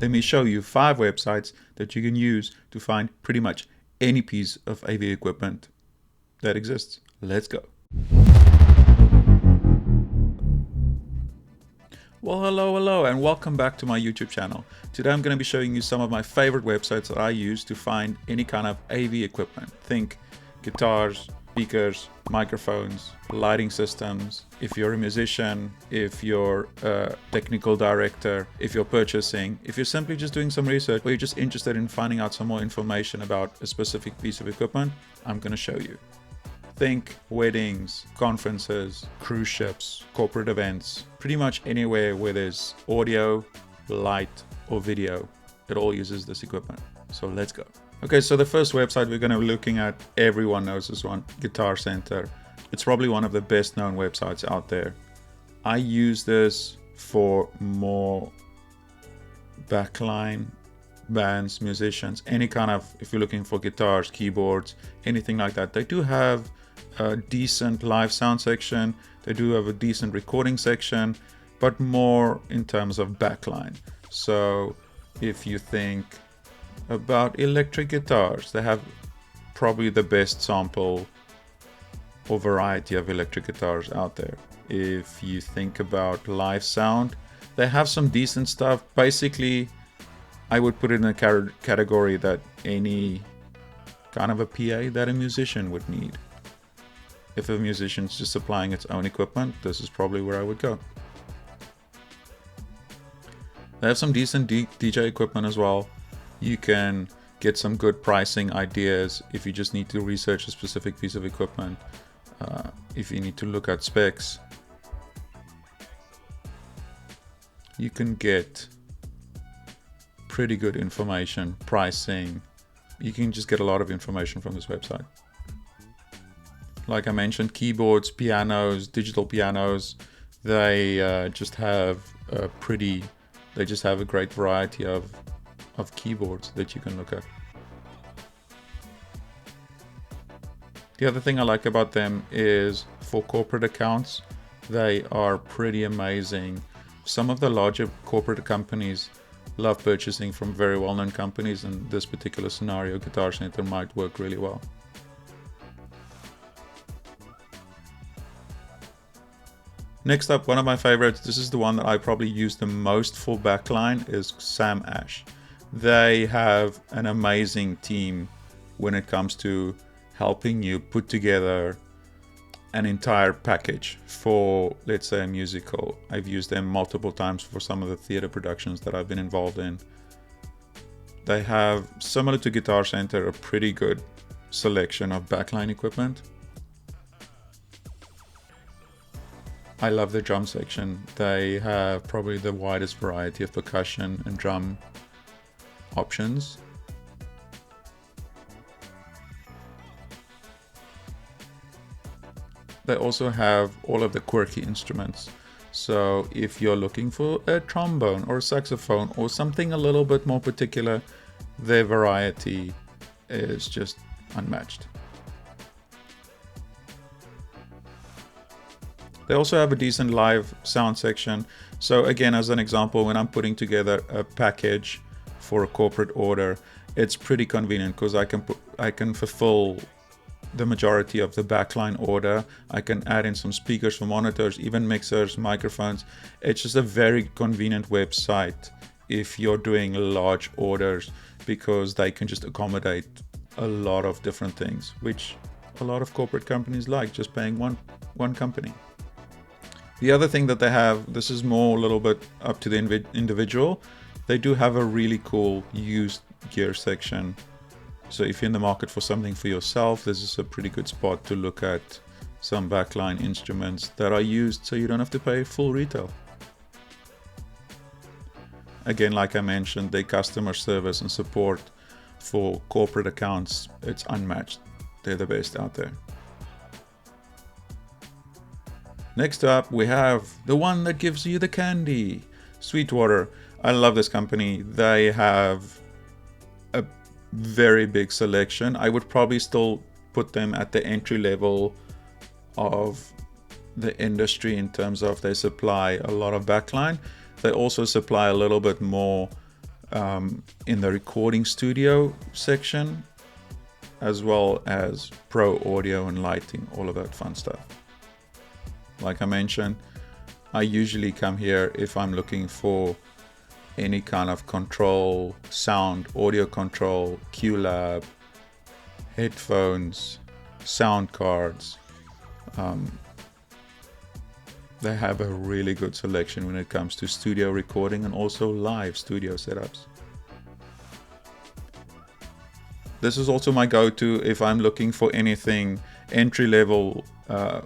Let me show you 5 websites that you can use to find pretty much any piece of AV equipment that exists. Let's go. Well, hello, and welcome back to my YouTube channel. Today I'm going to be showing you some of my favorite websites that I use to find any kind of AV equipment. Think guitars, speakers, microphones, lighting systems. If you're a musician, if you're a technical director, if you're purchasing, if you're simply just doing some research or you're just interested in finding out some more information about a specific piece of equipment, I'm going to show you. Think weddings, conferences, cruise ships, corporate events, pretty much anywhere where there's audio, light, or video. It all uses this equipment. So let's go. Okay, so the first website we're going to be looking at, everyone knows this one, Guitar Center. It's probably one of the best known websites out there. I use this for more backline bands, musicians, any kind of, if you're looking for guitars, keyboards, anything like that. They do have a decent live sound section. They do have a decent recording section, but more in terms of backline. So if you think about electric guitars, they have probably the best sample or variety of electric guitars out there. If you think about live sound, they have some decent stuff. Basically, I would put it in a category that any kind of a PA that a musician would need. If a musician's just supplying its own equipment, this is probably where I would go. They have some decent DJ equipment as well. You can get some good pricing ideas if you just need to research a specific piece of equipment. If you need to look at specs, you can get pretty good information, pricing. You can just get a lot of information from this website. Like I mentioned, keyboards, pianos, digital pianos, they just have a great variety of keyboards that you can look at. The other thing I like about them is for corporate accounts, they are pretty amazing. Some of the larger corporate companies love purchasing from very well-known companies, and this particular scenario, Guitar Center, might work really well. Next up, one of my favorites, this is the one that I probably use the most for backline, is Sam Ash. They have an amazing team when it comes to helping you put together an entire package for, let's say, a musical. I've used them multiple times for some of the theater productions that I've been involved in. They have, similar to Guitar Center, a pretty good selection of backline equipment. I love the drum section. They have probably the widest variety of percussion and drum options. They also have all of the quirky instruments. So if you're looking for a trombone or a saxophone or something a little bit more particular, their variety is just unmatched. They also have a decent live sound section. So again, as an example, when I'm putting together a package for a corporate order, it's pretty convenient because I can fulfill the majority of the backline order. I can add in some speakers for monitors, even mixers, microphones. It's just a very convenient website if you're doing large orders, because they can just accommodate a lot of different things, which a lot of corporate companies like, just paying one company. The other thing that they have, this is more a little bit up to the individual, they do have a really cool used gear section. So if you're in the market for something for yourself, this is a pretty good spot to look at some backline instruments that are used so you don't have to pay full retail. Again, like I mentioned, their customer service and support for corporate accounts, it's unmatched. They're the best out there. Next up, we have the one that gives you the candy, Sweetwater. I love this company. They have a very big selection. I would probably still put them at the entry level of the industry in terms of they supply a lot of backline. They also supply a little bit more in the recording studio section, as well as pro audio and lighting, all of that fun stuff. Like I mentioned, I usually come here if I'm looking for any kind of control, sound, audio control, QLab, headphones, sound cards. They have a really good selection when it comes to studio recording and also live studio setups. This is also my go-to if I'm looking for anything entry-level PA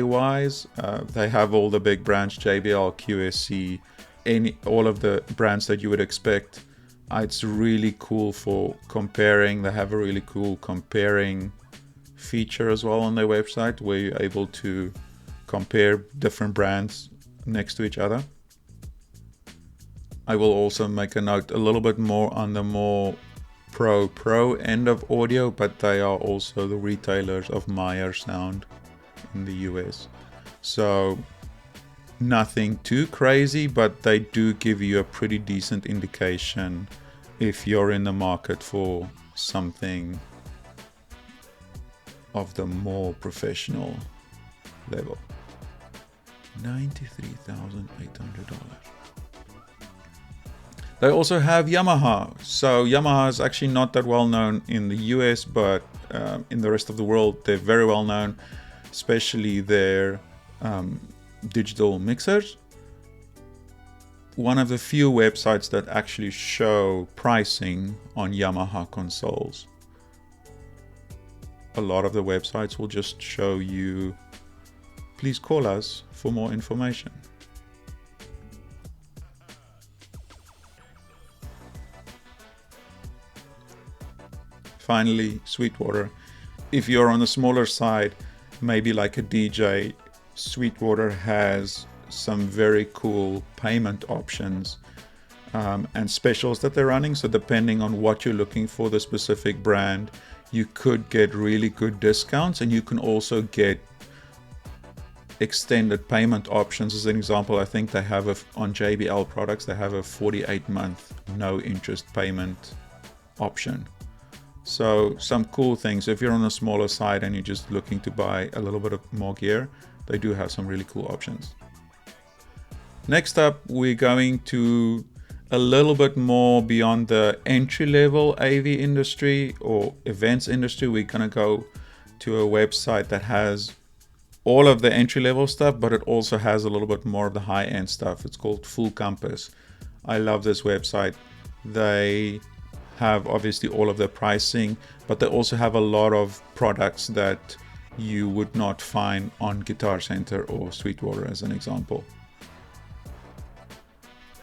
wise. They have all the big brands, JBL, QSC, all of the brands that you would expect. It's really cool for comparing. They have a really cool comparing feature as well on their website, where you're able to compare different brands next to each other. I will also make a note a little bit more on the more pro end of audio, but they are also the retailers of Meyer Sound in the US. So nothing too crazy, but they do give you a pretty decent indication if you're in the market for something of the more professional level. $93,800. They also have Yamaha. So Yamaha is actually not that well known in the US, but in the rest of the world, they're very well known, especially their digital mixers. One of the few websites that actually show pricing on Yamaha consoles. A lot of the websites will just show you, please call us for more information. Finally, Sweetwater. If you're on the smaller side, maybe like a DJ, Sweetwater has some very cool payment options and specials that they're running. So depending on what you're looking for, the specific brand, you could get really good discounts, and you can also get extended payment options. As an example, I think they have on JBL products, they have a 48-month no interest payment option. So some cool things. If you're on a smaller side and you're just looking to buy a little bit of more gear, they do have some really cool options. Next up, we're going to a little bit more beyond the entry-level AV industry or events industry. We're going to go to a website that has all of the entry-level stuff, but it also has a little bit more of the high-end stuff. It's called Full Compass. I love this website. They have obviously all of the pricing, but they also have a lot of products that you would not find on Guitar Center or Sweetwater, as an example.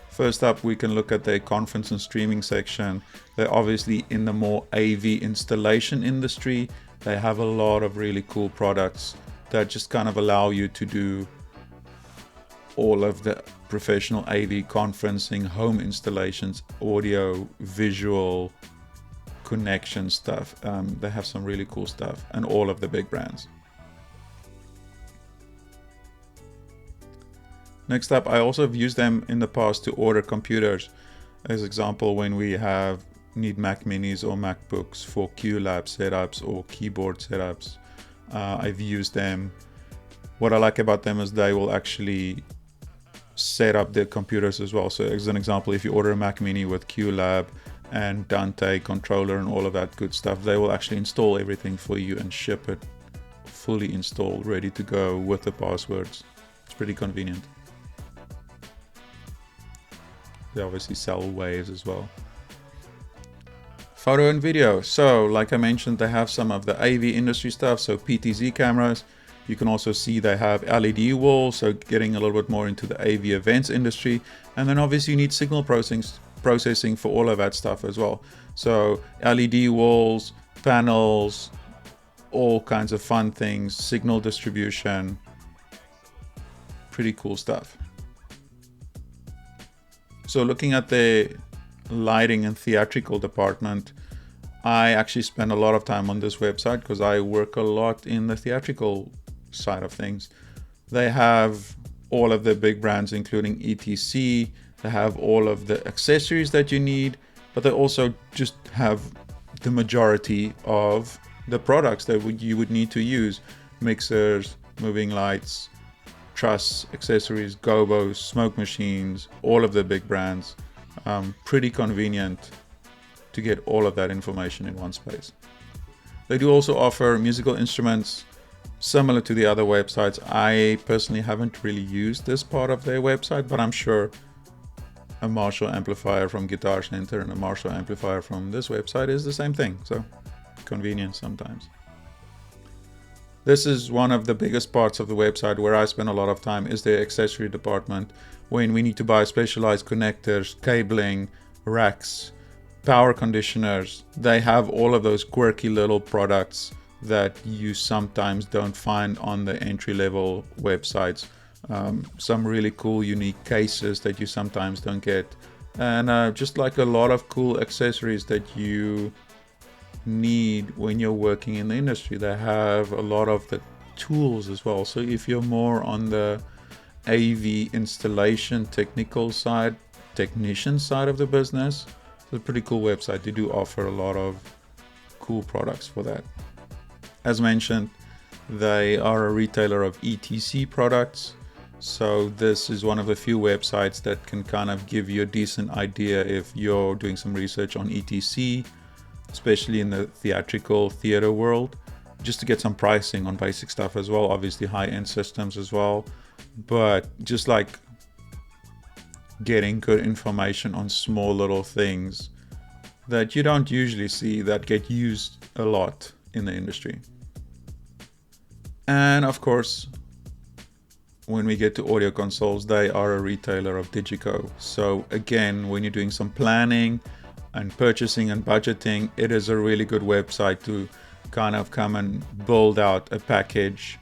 First up, we can look at their conference and streaming section. They're obviously in the more AV installation industry. They have a lot of really cool products that just kind of allow you to do all of the professional AV conferencing, home installations, audio, visual, connection stuff. They have some really cool stuff, and all of the big brands. Next up, I also have used them in the past to order computers. As example, when we need Mac Minis or MacBooks for QLab setups or keyboard setups, I've used them. What I like about them is they will actually set up their computers as well. So as an example, if you order a Mac Mini with QLab and Dante controller and all of that good stuff, they will actually install everything for you and ship it fully installed, ready to go with the passwords. It's pretty convenient. They obviously sell waves as well. Photo and video. So like I mentioned, they have some of the AV industry stuff. So PTZ cameras. You can also see they have LED walls, so getting a little bit more into the AV events industry. And then obviously you need signal processing for all of that stuff as well. So LED walls, panels, all kinds of fun things, signal distribution, pretty cool stuff. So looking at the lighting and theatrical department, I actually spend a lot of time on this website because I work a lot in the theatrical side of things. They have all of the big brands, including ETC. They have all of the accessories that you need, but they also just have the majority of the products that you would need to use. Mixers, moving lights, truss, accessories, gobos, smoke machines, all of the big brands. Pretty convenient to get all of that information in one space. They do also offer musical instruments similar to the other websites. I personally haven't really used this part of their website, but I'm sure a Marshall amplifier from Guitar Center and a Marshall amplifier from this website is the same thing. So convenient sometimes. This is one of the biggest parts of the website where I spend a lot of time, is the accessory department. When we need to buy specialized connectors, cabling, racks, power conditioners, they have all of those quirky little products that you sometimes don't find on the entry-level websites. Some really cool, unique cases that you sometimes don't get. And just like a lot of cool accessories that you need when you're working in the industry. They have a lot of the tools as well. So if you're more on the AV installation technical side, technician side of the business, it's a pretty cool website. They do offer a lot of cool products for that. As mentioned, they are a retailer of ETC products. So this is one of the few websites that can kind of give you a decent idea if you're doing some research on ETC, especially in the theater world, just to get some pricing on basic stuff as well. Obviously high-end systems as well, but just like getting good information on small little things that you don't usually see that get used a lot in the industry. And of course, when we get to audio consoles, they are a retailer of Digico. So again, when you're doing some planning and purchasing and budgeting, it is a really good website to kind of come and build out a package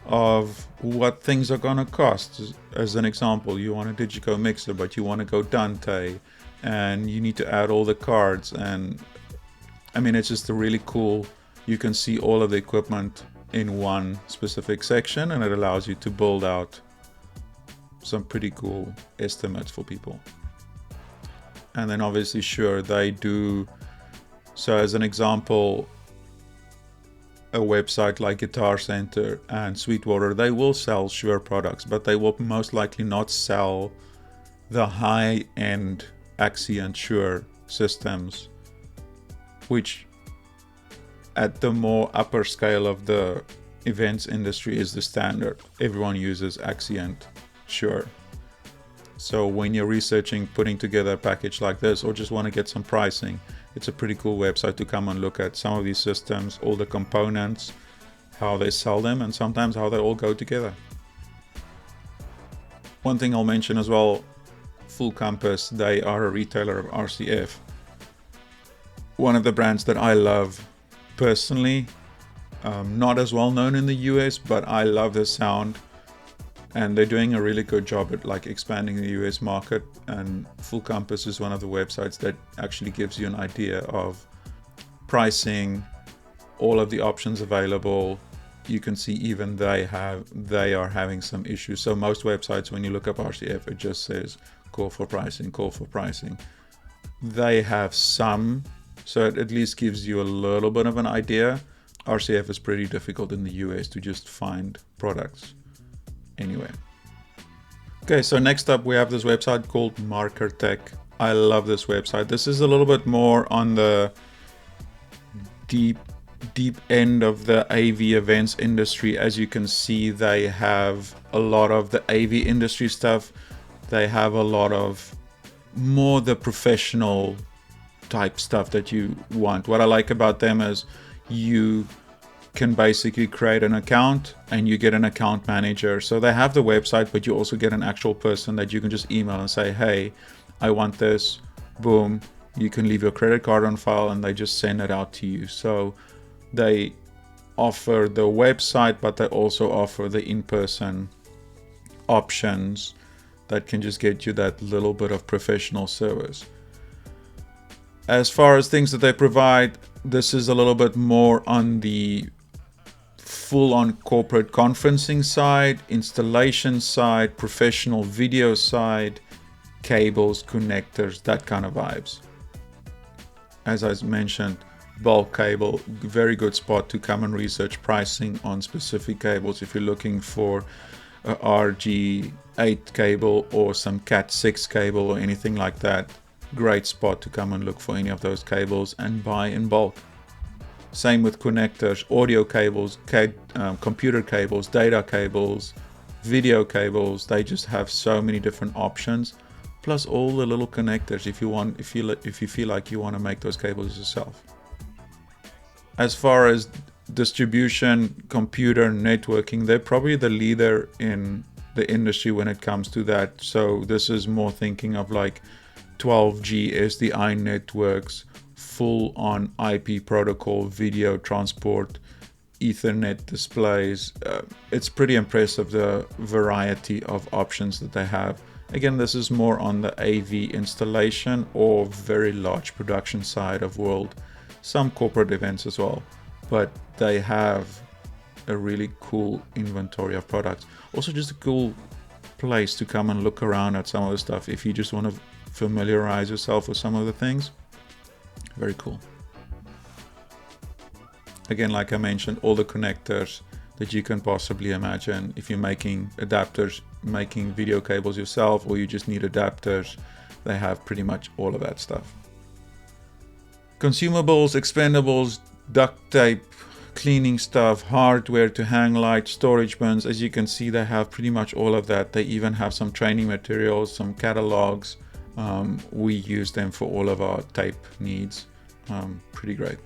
of what things are going to cost. As an example, you want a Digico mixer, but you want to go Dante, and you need to add all the cards. And I mean, it's just a really cool, you can see all of the equipment in one specific section, and it allows you to build out some pretty cool estimates for people. And then obviously, sure, they do. So as an example, a website like Guitar Center and Sweetwater, they will sell Shure products, but they will most likely not sell the high-end Axient Shure systems, which at the more upper scale of the events industry is the standard. Everyone uses Axient Shure. So when you're researching, putting together a package like this, or just want to get some pricing, it's a pretty cool website to come and look at some of these systems, all the components, how they sell them, and sometimes how they all go together. One thing I'll mention as well, Full Compass, they are a retailer of RCF. One of the brands that I love personally, not as well known in the US, but I love the sound, and they're doing a really good job at like expanding the US market. And Full Compass is one of the websites that actually gives you an idea of pricing, all of the options available. You can see even they are having some issues. So most websites, when you look up RCF, it just says call for pricing, call for pricing. They have some, so it at least gives you a little bit of an idea. RCF is pretty difficult in the US to just find products anyway. Okay, so next up we have this website called Markertek. I love this website. This is a little bit more on the deep end of the AV events industry. As you can see, they have a lot of the AV industry stuff. They have a lot of more the professional type stuff that you want. What I like about them is you can basically create an account and you get an account manager. So they have the website, but you also get an actual person that you can just email and say, hey, I want this. Boom. You can leave your credit card on file and they just send it out to you. So they offer the website, but they also offer the in-person options that can just get you that little bit of professional service. As far as things that they provide, this is a little bit more on the full-on corporate conferencing side, installation side, professional video side. cables, connectors, that kind of vibes. As I mentioned, bulk cable, very good spot to come and research pricing on specific cables. If you're looking for a RG8 cable or some Cat6 cable or anything like that, great spot to come and look for any of those cables and buy in bulk. Same with connectors, audio cables, computer cables, data cables, video cables. They just have so many different options, plus all the little connectors if you feel like you want to make those cables yourself. As far as distribution, computer networking, they're probably the leader in the industry when it comes to that. So this is more thinking of like 12G SDI networks, full on IP protocol, video transport, Ethernet displays. It's pretty impressive, the variety of options that they have. Again, this is more on the AV installation or very large production side of world, some corporate events as well, but they have a really cool inventory of products. Also just a cool place to come and look around at some of the stuff if you just want to familiarize yourself with some of the things. Very cool. Again, like I mentioned, all the connectors that you can possibly imagine. If you're making adapters, making video cables yourself, or you just need adapters, they have pretty much all of that stuff. Consumables, expendables, duct tape, cleaning stuff, hardware to hang lights, storage bins. As you can see, they have pretty much all of that. They even have some training materials, some catalogs. We use them for all of our tape needs. Pretty great.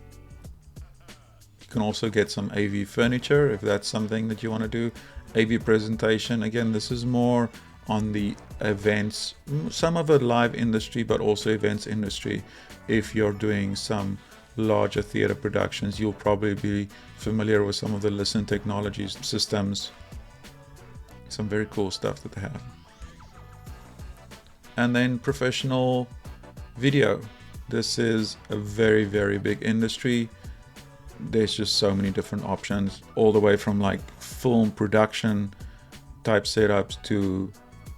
You can also get some AV furniture if that's something that you want to do. AV presentation, again, this is more on the events, some of it live industry, but also events industry. If you're doing some larger theater productions, you'll probably be familiar with some of the Listen Technologies systems. Some very cool stuff that they have. And then professional video. This is a very, very big industry. There's just so many different options, all the way from like film production type setups to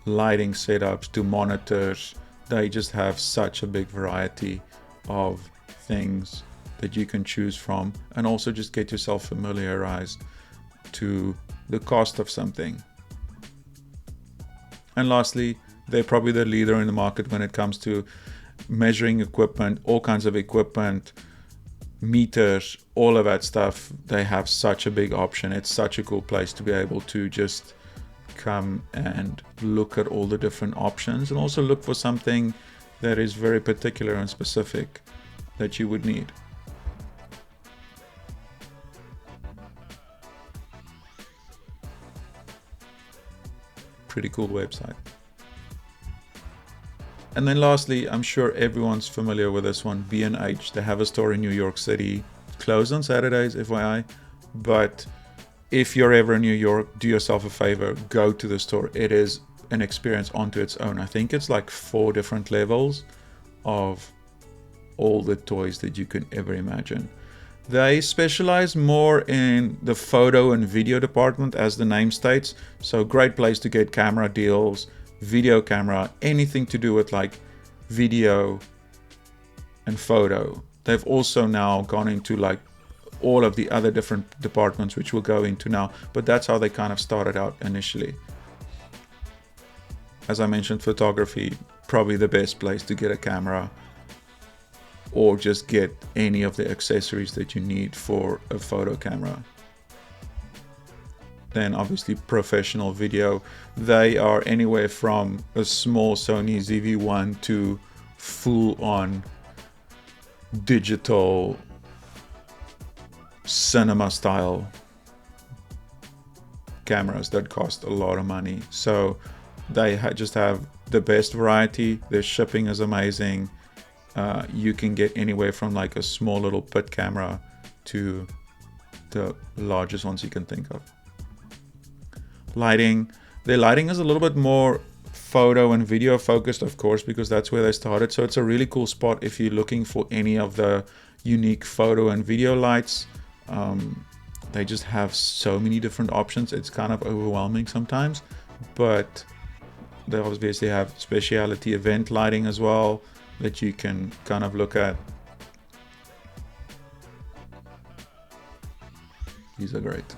lighting setups to monitors. They just have such a big variety of things that you can choose from, and also just get yourself familiarized to the cost of something. And lastly, they're probably the leader in the market when it comes to measuring equipment, all kinds of equipment, meters, all of that stuff. They have such a big option. It's such a cool place to be able to just come and look at all the different options, and also look for something that is very particular and specific that you would need. Pretty cool website. And then lastly, I'm sure everyone's familiar with this one, B&H. They have a store in New York City, closed on Saturdays, FYI. But if you're ever in New York, do yourself a favor, go to the store. It is an experience onto its own. I think it's like 4 different levels of all the toys that you can ever imagine. They specialize more in the photo and video department, as the name states. So great place to get camera deals, video camera, anything to do with like video and photo. They've also now gone into like all of the other different departments, which we'll go into now, but that's how they kind of started out initially. As I mentioned, photography, probably the best place to get a camera, or just get any of the accessories that you need for a photo camera. Then obviously professional video. They are anywhere from a small Sony ZV-1 to full-on digital cinema style cameras that cost a lot of money. So they just have the best variety. Their shipping is amazing. You can get anywhere from like a small little pit camera to the largest ones you can think of. Lighting. Their lighting is a little bit more photo and video focused, of course, because that's where they started. So it's a really cool spot if you're looking for any of the unique photo and video lights. They just have so many different options. It's kind of overwhelming sometimes, but They obviously have specialty event lighting as well that you can kind of look at. These are great.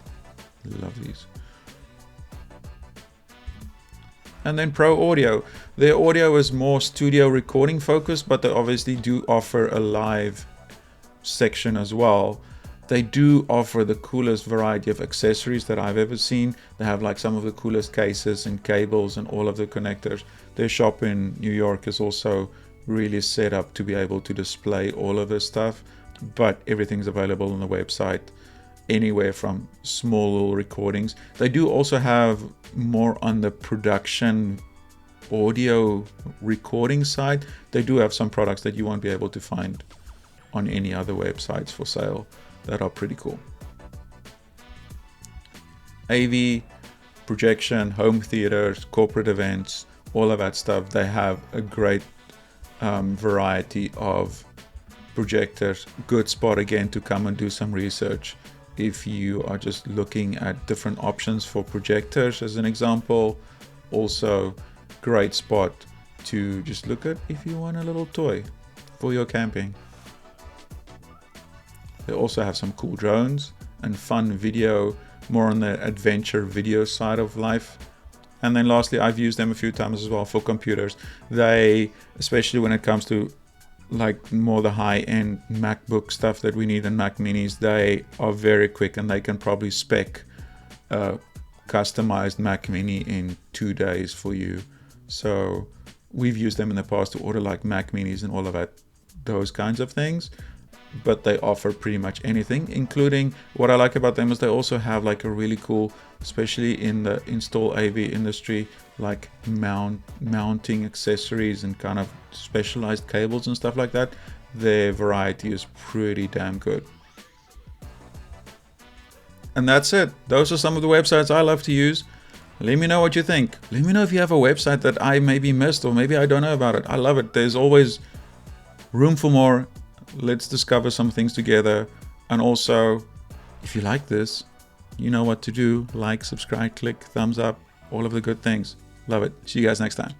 Love these. And then Pro Audio. Their audio is more studio recording focused, but they obviously do offer a live section as well. They do offer the coolest variety of accessories that I've ever seen. They have like some of the coolest cases and cables and all of the connectors. Their shop in New York is also really set up to be able to display all of this stuff, but everything's available on the website, anywhere from small little recordings. They do also have more on the production audio recording side. They do have some products that you won't be able to find on any other websites for sale that are pretty cool. AV, projection, home theaters, corporate events, all of that stuff. They have a great variety of projectors. Good spot again to come and do some research if you are just looking at different options for projectors as an example. Also great spot to just look at if you want a little toy for your camping. They also have some cool drones and fun video, more on the adventure video side of life. And then lastly, I've used them a few times as well for computers. They, especially when it comes to like more the high-end MacBook stuff that we need in Mac Minis, they are very quick and they can probably spec a customized Mac Mini in 2 days for you. So we've used them in the past to order like Mac Minis and all of that, those kinds of things. But they offer pretty much anything, including what I like about them is they also have like a really cool, especially in the install AV industry, like mounting accessories and kind of specialized cables and stuff like that. Their variety is pretty damn good. And that's it. Those are some of the websites I love to use. Let me know what you think. Let me know if you have a website that I maybe missed or maybe I don't know about it. I love it. There's always room for more. Let's discover some things together. And also, if you like this, you know what to do. Like, subscribe, click, thumbs up, all of the good things. Love it. See you guys next time.